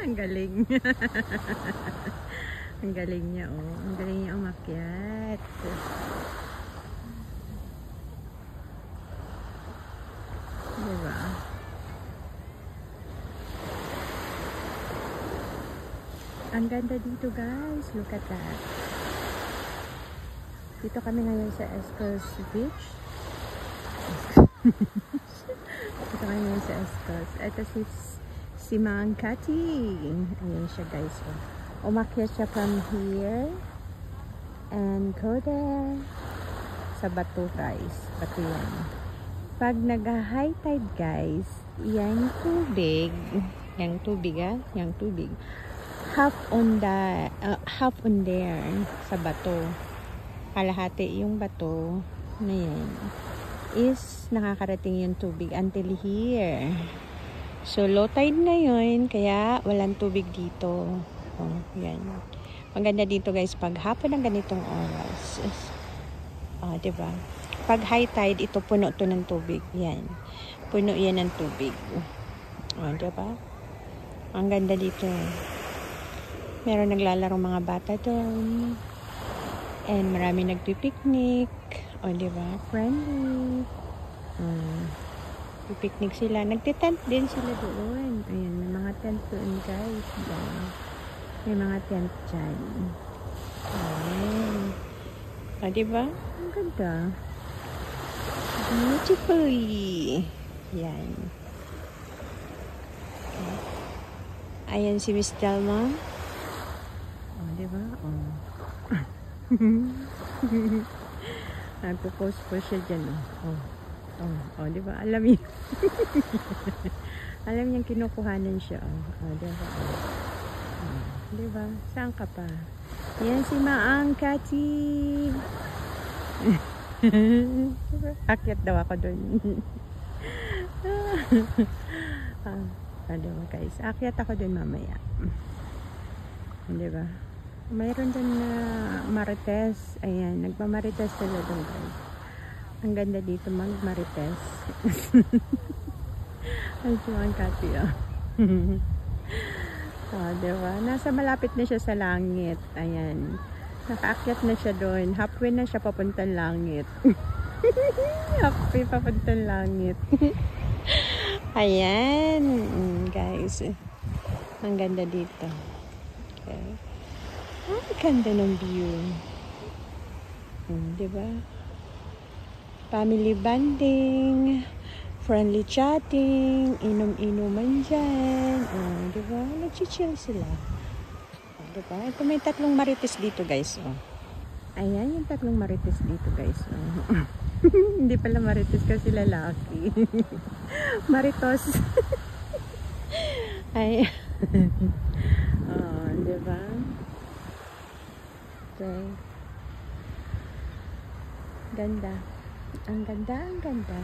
Ang galing. Ang galing niya, oh. Ang galing niya umakyat. Diba? Ang ganda dito, guys. Look at that. Dito kami ngayon sa Escos Beach. Dito kami ngayon sa Escos. Ito si Mang Cathy. Ayan siya, guys. Umakyat siya from here and go there sa bato, guys. Bato yan. Pag nag-high tide, guys, yung tubig, yung tubig, half on there sa bato. Kalahati yung bato na yan is nakakarating yung tubig until here. So low tide na yun, kaya walang tubig dito. Oh, yan. Maganda dito, guys, pag hapon ng ganitong oras. Oh, diba? Pag high tide, ito puno to ng tubig. Yan. Puno yan ng tubig. Oh, diba? Ang ganda dito. Meron naglalaro mga bata doon. And marami nagpipiknik. O, diba? Friendly. Pipiknik sila. Nagtitent din sila doon. Ayan, may mga tent doon, guys. Diyan. May mga tent dyan. Ayan. O, diba? Ang ganda. Beautifully. Ayan. Okay. Ayan si Miss Delma. O, diba? O. Nagpo-post po siya dyan. Oh, di ba? Alam niya. Alam niyang kinukuhanan siya. Di ba? Di ba? Saan ka pa? Yan si Mang Cathy. Akyat daw ako doon. Di ba, guys? Akyat ako doon mamaya. Di ba? Mayroon din na marites. Ayan, nagmamarites sila doon, guys. Ang ganda dito mag-marites. Ay, si Mang Cathy, diba? Nasa malapit na siya sa langit. Ayan. Nakaakyat na siya doon. Halfway na siya papuntang langit. Halfway papuntang langit. Ayan. Guys. Ang ganda dito. Okay. Ang ganda ng view. Diba? Family bonding, friendly chatting, inom-inuman dyan. Diba? Nag-chill sila. Diba? Ito may 3 marites dito, guys. Ayan yung 3 marites dito, guys. Hindi pala marites kasi lalaki. Maritos. Ayan. Diba? Okay. Ganda. Ang ganda, ang ganda.